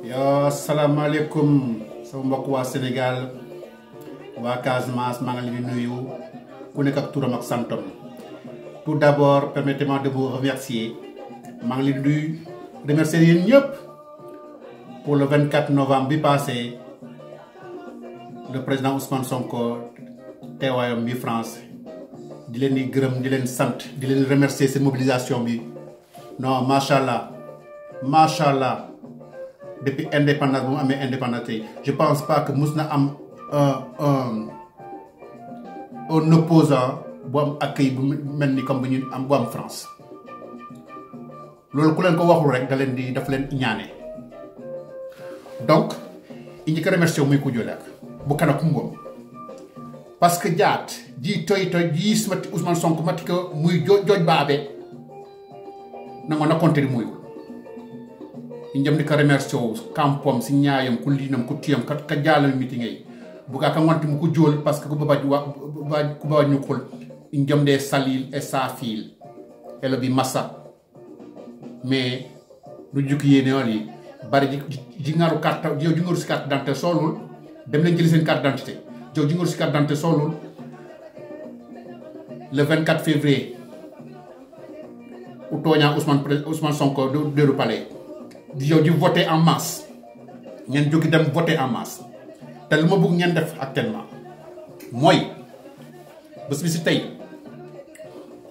Yo, salaamaaleykum sama mbokk waa Sénégal waa Casamance maa ngi leen di nuyu ku nekk ak turam ak santam. Tout d'abord permettez-moi de vous remercier maa ngi leen di remercier yéen ñëpp pour le 24 novembre bi passé le président Ousmane Sonko teewaayam bi France di leen di gërëm di leen sant di leen remercier seen mobilisation bi non macha allah. Depuis indépendance bu mu amee indépendance je pense pas que mus na am un opposant bu am accueil bu mel ni comme bu ñu am bu am France loolu ku leen ko waxul rek da leen di daf leen ñaane donc il ñu ko remercié muy ko jolak bu kana kumboom parce que jaat ji toy ji smati Ousmane Sonko mati ko muy jooj baabe na nga na compter muy injam di ka remercié kampom si ñaayam ku liinam ku tiyam ka jaalal meeting yi buka ka ngonti mu ko jool parce que ku babaj ñu xul injam de salil et safil elo bi massa mais lu jukki yéene wali bari ji ngaru carte yow ji ngaru si carte d'identité solul dem leen jëli seen carte d'identité yow ji ngaru si carte d'identité solul le 24 février u tooñaa Ousmane Sonko du palais di yow di voter en masse ngeen jógi dem voter en masse te lu ma bëgg ngeen def actuellement mooy bés bi si tey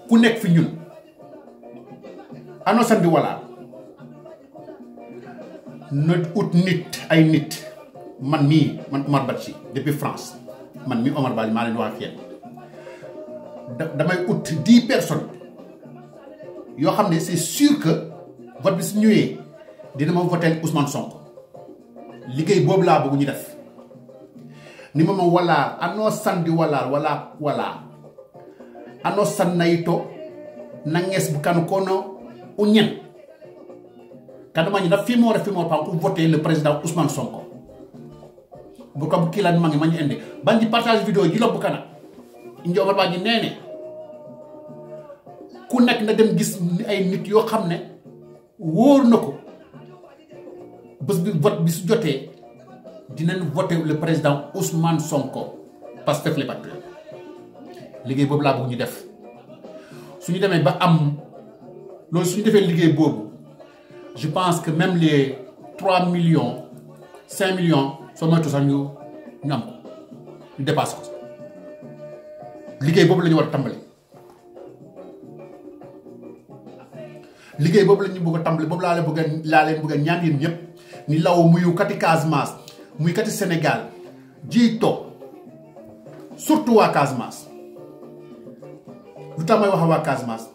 ku nekk fi ñun anosan bi wala na ut nit ay nit man Omar Badji depuis France man mii Omar Badji maa leen wax yéen damay ut 10 personnes yoo xam ne c'est sûr que vote bi su ñëwee dina ma voter Ousmane Sonko liggéey boobu laa bëgg ñu def ni ma wala ano sandi wala ano sannayto nanges bukano kono unyen kadama ñu da fimo pa ku voter le président Ousmane Sonko bu ko kilan mangi mañu ende bandi partage vidéo ji lobbu kana indi Omar Badji néné ku nek na dem gis ay nit yo xamné wóor nako bés bi vote bi su jotee dinañ voter le président Ousmane Sonko Pastef les patriotes liggéey boobu laa bëgg ñu def suñu demee ba am loolu suñu defee liggéey boobu je pense que même les 3 millions 5 millions soo moytu sax ñu am ko ñu dépassé ko liggéey boobu la ñu war a tàmbali liggéey boobu la ñu bëgg a tàmbali boobu laa leen bëgg a ñaan yéen ñëpp ni law muyu kati Casamance muy kati Sénégal jiito surtout waa Casamance lu tax may wax waa Casamance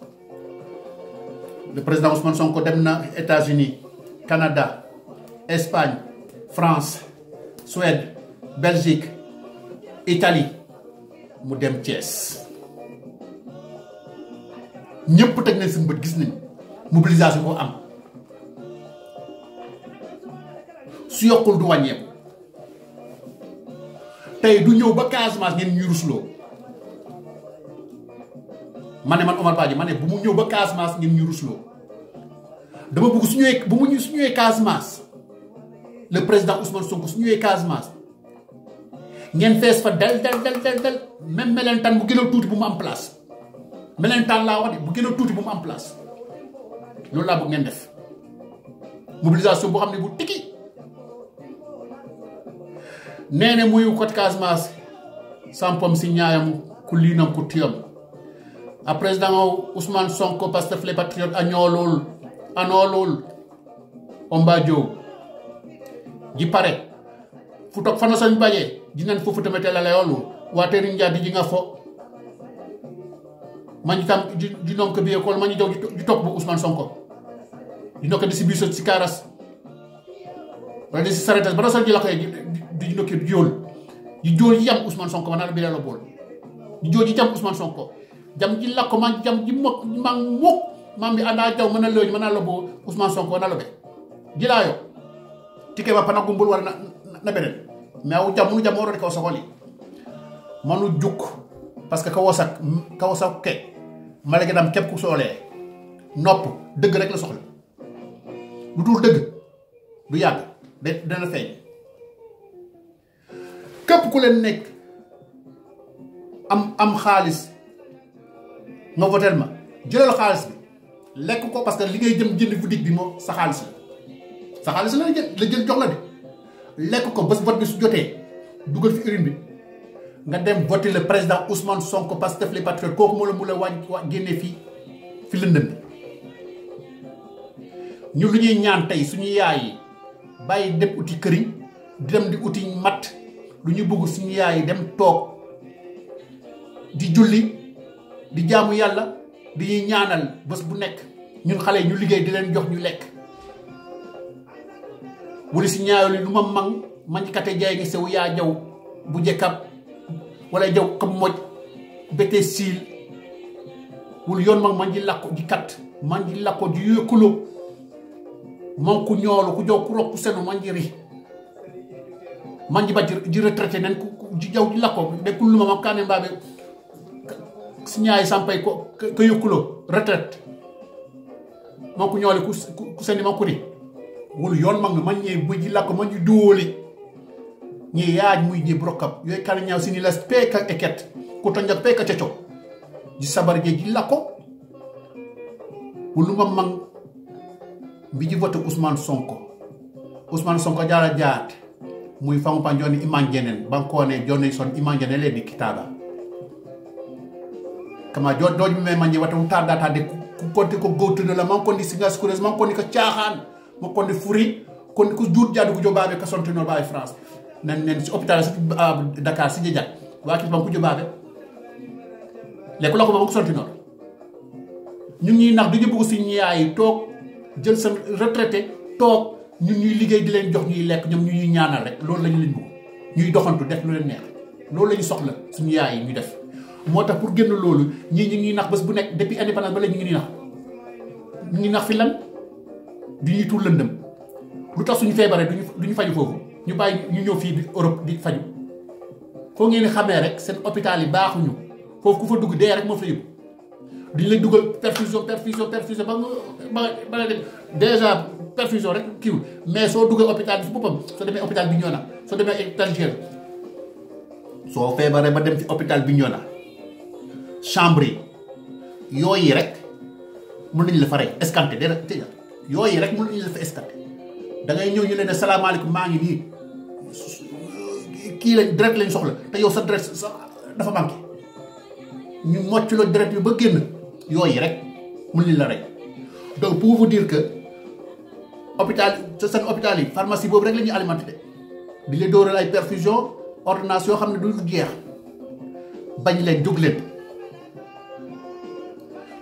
le président Ousmane Sonko dem na États-Unis Canada Espagne France Suède Belgique Italie mu dem Thiès ñëpp teg nañ seen bët gis nañ mobilisation ko am su yokkul du wàññeeku tey du ñëw ba Casamance ngeen ñu rusloo man Omar Badji bu mu ñëw ba Casamance ngeen ñu rusloo dama bëgg su ñëwee Casamance le président Ousmane Sonko su ñëwee Casamance ngeen fees fa del même melentaan bu gën a tuuti bu mu am place melentaan laa wax de bu gën a tuuti bu mu am place loolu laa bëgg ngeen def mobilisation boo xam ne bu tiki nene muyu kot Casamance sampom si ñaayam ku liinam ku tiyam a président Ousmane Sonko Pastef les patriotes a ñoolul omba jow ji pare fu tok fana sañ bañee dinañ fofu tamete la layolu wateeri njaadi ji nga fo mañ tam di nonk bi école mañ jow di tok bu Ousmane Sonko di nokk di si biso si karas wala di si saretas ba sa ji la koy di nokk di jool yi jam Ousmane Sonko manal bi la bol di jool yi jam Ousmane Sonko jam ji la ko man jam ji mok man mok mam bi anda jaw manal loñ manal la bo Ousmane Sonko manal be jila yo tike ba pana gumbul wala na benen mais aw jam mu jam woro ko sa xoli manu juk parce que ka wasak ke malagi dam kep ku solé nopp deug rek la soxla lu dul deug du yag dana feeñ képp ku leen nekk am xaalis nga votel ma jëlal xaalis bi lekk ko parce que li ngay jëm jënd boutique bi moo sa xaalis la jël jox la de lekk ko bés vote bi su jotee dugal fi urine bi nga dem voter le président Ousmane Sonko Pastef les patriotes kooku moo la mu la génnee fi lëndëm bi ñu lu ñuy ñaan tey suñu yaay yi bàyyi dem uti këriñ dem di uti matt lu ñu bëgg suñu yaay yi dem toog di julli di jaamu yàlla di ñuy ñaanal bés bu nekk ñun xale ñu liggéey di leen jox ñu lekk wala si ñaayo li lu ma man kate jaay ngi sew yaa jaw bu jekkab wala jaw kam moj bete siil wul yoon man ji lakko ji kat man ji lakko ji yëkkulo man ku ñoolu ku jow ku rokku senu man ji ri man ji ba ji retraité nen ku ji jaw ji lakko de ku luma ma kaane mbaabe si ñaay sampay ko yëkkulo retraite man ku ñooli ku seni man ku ri wul yoon man ñe bu ji lakko man ji duwoli ñi yaaj muy ji brokap yoy kala ñaaw sini la peka eket ko to ñak peka cecio ji sabar ji lakko wulu mang bi ji vote Ousmane Sonko jaara jaat muy famu pa joni iman jenen bankone joni son iman jenele di kitaba kama do me manji wata utada ta de ku konti ko gowtuno la man ko ndi singa skures man ko ni ko tiaxan man ko ndi furi kon ko jout jaadu ko jobabe ka sontino ba France nen si hôpital Dakar si jejak wa ki bam ko jobabe le ko la ko bam ko sontino ñun ñi nax duñu bëgg ci ñaay tok jël sa retraité tok ñun ñuy liggéey di leen jox ñuy lekk ñom ñuy ñaanal rek loolu lañu leen bëgg ñuy doxantu def lu leen neex loolu lañu soxla suñu yaay ñu def motax pour génn loolu ñi ñi nax bés bu nekk depuis indépendance ba léegi ñu ngi nax fi lan di ñuy tul lëndëm lu tax suñu feebaree duñu faju foofu ñu bàyyi ñu ñëw fii di Europe di faju foo ngeen xamee rek seen hôpital yi baaxuñu foofu ku fa dugg dee rek moo fa yóbbu duñ lay dugal perfusion ba déjà perfusion rek kiiwul mais soo duggee hôpital bi si boppam soo demee hôpital Bignona soo demee Talgier soo feebaree ba dem ci hôpital Bignona chambre yi yooyu rek mën nañu la fa rey escanté dara tëja yooyu rek mën nañu la fa escanté da ngay ñëw ñu leen ne salaamaaleykum maa ngi nii kii lañ deret lañ soxla te yow sa deret sa dafa manqué ñu mocc la deret bi ba génn yooyu rek mën nañu la rey donc pour vous dire que hôpital seen hôpital yi pharmacie boobu rek la ñuy alimenté di leen dóoral ay perfusion ordonnance yoo xam ne du jeex bañ leen jóg leen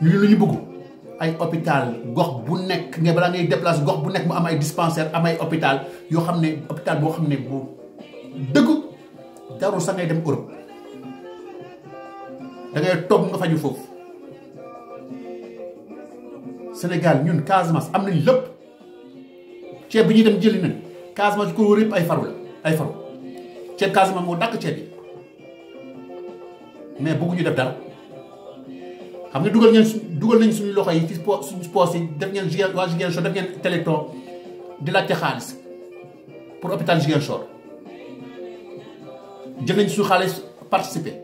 ñu lu ñu bëgg ay hôpital gox bu nekk nga balaa ngay déplacer gox bu nekk mu am ay dispensaire am ay hôpital yoo xam ne hôpital boo xam ne bu dëgg jarul sax ngay dem Europe da ngay toog nga faju foofu Sénégal ñun Casamance am nañ lépp ceeb bi ñuy dem jëli nañ Casamance ko wër yëpp ay faru la ay faru ceeb Casamance moo dàkk ceeb yi mais bëgguñu def dara xam nga dugal nañ suñu loxo yi ci suñu poos yi def ngeen waa Ziguinchor def ngeen téléthon di laajte xaalis pour hôpital Ziguinchor jël nañ suñu xaalis participer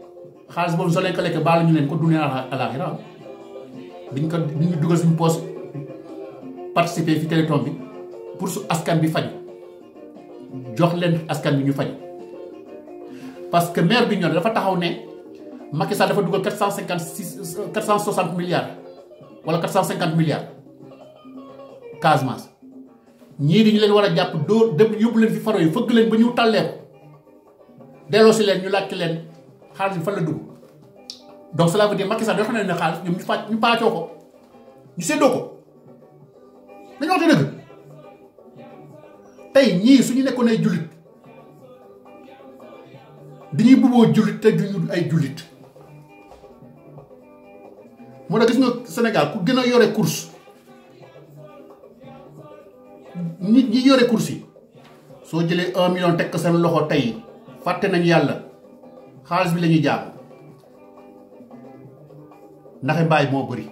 xaalis boobu soo leen ko lekk baal ñu leen ko dundee àlaxira biñ dugal suñu poos participer fi téléthon bi pour su askan bi faju jox leen askan bi ñu faju parce que maire bi ñoo dafa taxaw ne Macky Sall dafa dugal 460 milliards wala 450 milliards Casamance ñii di ñu leen war a jàpp dóor dem yóbbu leen fi faro yi fëgg leen ba ñu tàllee ko delloo si leen ñu laajte leen xaalis bi fan la dugg donc cela veut dire Macky Sall yoo xam ne xaalis ñoom ñu paacoo ko ñu séddoo ko dañu waxte dëgg tey ñii suñu nekkoon ay jullit dañuy bubboo jullit te duñu ay jullit moo tax gis nga Sénégal ku gën a yore course nit ñi yore course yi soo jëlee 1 million teg ko seen loxo tey fàtte nañ yàlla xaalis bi la ñuy jaam ndaxe mbaay moo bëri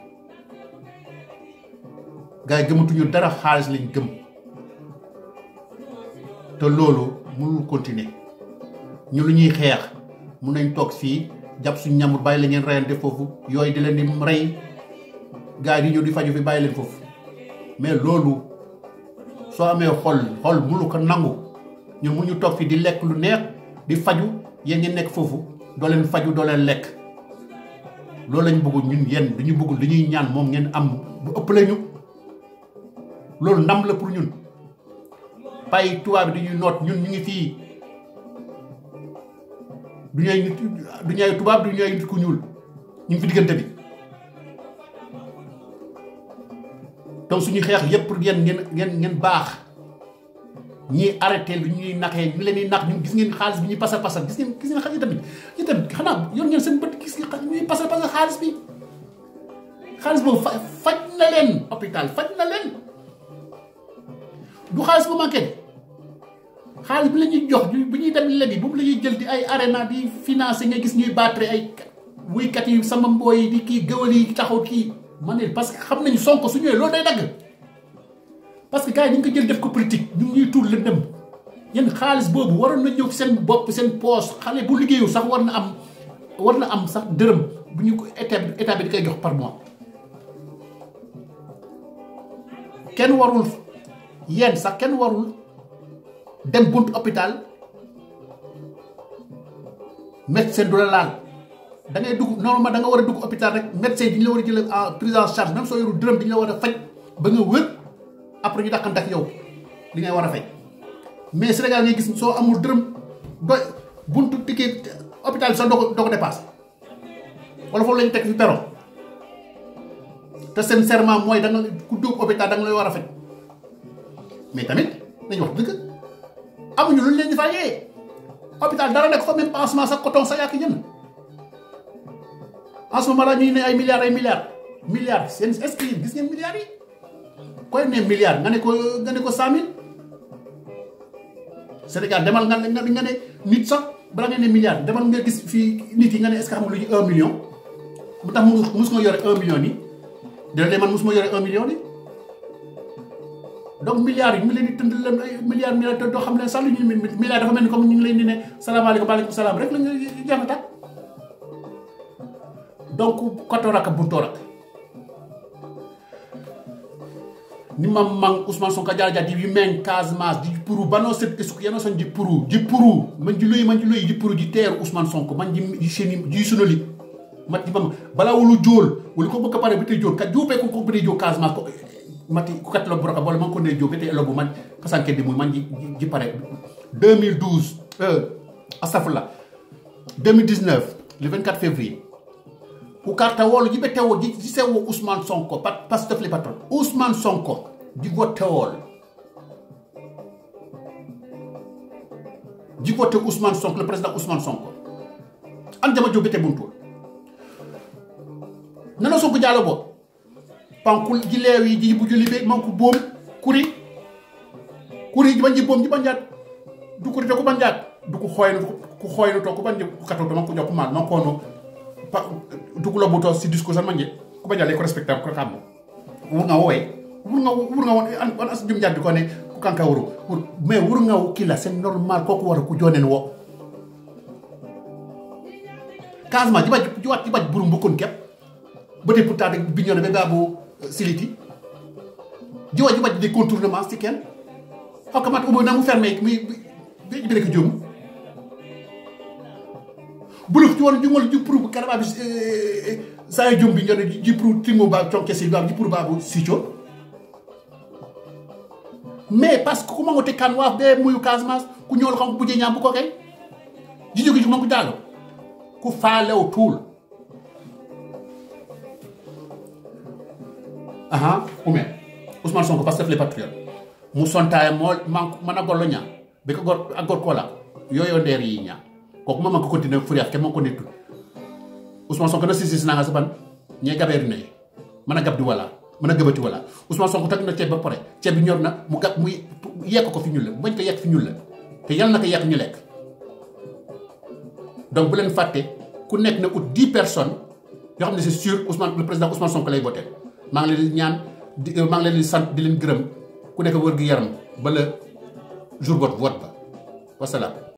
gars yi gëmatuñu dara xaalis lañ gëm te loolu mënul continuer ñu lu ñuy xeex mun nañ toog fii jàpp suñu ñamur bàyyi la ngeen reyante foofu yooyu di leen di rey gars yi di ñëw di faju fi bàyyi leen foofu mais loolu soo amee xol mënu ko nangu ñun mu ñu toog fii di lekk lu neex di faju yéen ñi nekk foofu doo leen faju doo leen lekk loolu lañ bëgg ñun yéen dañu bëggul dañuy ñaan moom ngeen am bu ëppale ñu loolu ndam la pour ñun pay tubaab bi dañuy noot ñun ñu ngi fii du ñooy tubaab du ñooy nit ku ñuul ñu ngi fi diggante bi donc suñu xeex yépp pour ngeen baax ñii arrêté lu ñuy naxee ñu leen di nax ñu gis ngeen xaalis bi ñuy pasal gis ngeen xaalis yi tamit xanaa yor ngeen seen bët gis ngeen ñuy pasal xaalis bi xaalis boobu faj na leen hôpital faj na leen du xaalis bu manqué xaalis bi la ñuy jox bu ñuy dem lebi boobu la ñuy jël di ay arena di financé nga gis ñuy battre ay wuykat yi sama mbooy di kii gëwal yi taxaw kii man ne parce que xam nañu Sonko su ñëwee loolu day dagg parce que gars yi ñu ngi ko jël def ko politique ñu ngi ñuy tuur lëndëm yéen xaalis boobu waroon na ñëw seen bopp seen poche xale bu liggéeyu sax war na am sax dërëm bu ñu ko état bi di koy jox par mois kenn warul dem buntu hôpital médecin du la laal da ngay dugg normalement da nga war a dugg hôpital rek médecin yi dañu la war a jël en prise en charge même soo yoru dërëm dañu la war a faj ba nga wër après ñu dàqante ak yow li ngay war a fay mais Sénégal ngay gis soo amul dërëm doy buntu ticket hôpital bi sax doo ko dépassé wala foofu la ñu teg fi peron te seen serment mooy da nga ku dugg hôpital da nga lay war a faj mais tamit nañu wax dëgg amuñu lu ñu leen di fayee hôpital dara nekk fa même pansement sax coton sax yaa ko jënd en ce moment là ñuy ne ay milliards seen est-ce que gis ngeen milliards yi koy ne milliards nga ne ko 100 000 Sénégal demal nga ne nit sax bala nga ne milliards demal nga gis fii nit yi nga ne est-ce que xam nga lu ñu 1 million mu tax mus nga yore 1 million nii dina man mus ma yore 1 million nii donc milliards yi mu leen di tënd leen ay milliards te doo xam leen sax lu ñu milliards dafa mel ni comme ñu ngi leen di ne salaamaaleykum maaleykum salaam rek la ñu jeex na tàkk donc kotoraka buntorak ni mam Ousmane Sonko jaja di men Casamance di puru bano set esuk yana son di puru man di loyi di puru di terre Ousmane Sonko man di cheni di sunoli mati bam bala wulu jol wulu ko bokka pare bete jol ka jope ko bete jol Casamance ko mati ku kat lo broka bol man ko ne jobe te lobu man kasanke di man di pare 2012 astafurlah 2019 le 24 février ku karta wolu jibe tewo di sewo Ousmane Sonko parce que le patron Ousmane Sonko di vote Ousmane Sonko le président Ousmane Sonko an jama jobete buntu nana Sonko dialo bo pankul ji lewi ji bu juli be manku bom kuri ji banji bom ji banjat du kuri to ko banjat du ko xoyno to ko banje ko kato to man ko jop man ko no du ko lobuto si discours manje ko banjale ko respectable ko xam wur nga won an as jum jaddi ko ne ko kanka wuru mais wur nga kila c'est normal ko wara ko jonen wo Casamance ji baj burum bokon kep bete pourtant de bignone be babu siliti ji baj des contournements ci ken hokkamat umo na mu fermé mi be rek jom buluf ci won jumol ju pour karaba bi sa jom bi ñone ji pour timo ba tonké ci ba ji pour babu sicho mais parce que kuma ngote kan waaf be muyu Casamance ku ñol xam bu je ñam bu ko kay ji jogi mo ko dalo ku faalew tool aha Ousmane Sonko parce que les patriotes mu sontaay mo man a gollo ñaa be ko gor ak gor kola yoyo ndeer yi ñaa kooku ma ko continuer furiaf ke mo ko netul Ousmane Sonko na sisi na nga sa ban ñe gabeer ne man gab di wala man gabati wala Ousmane Sonko tak na ceeb ba pare ceeb bi ñor na mu gab mu yekk ko fi ñul la bañ ko yekk fi ñul la te yal na ko yekk ñu lekk donc bu leen faté ku nekk na ut 10 personnes yo xamné c'est sûr Ousmane le président Ousmane Sonko lay voter ma ngi leen ñaan ma ngi leen sant di leen gërëm ku nekk wër gi yaram ba le jour vote ba wasalaam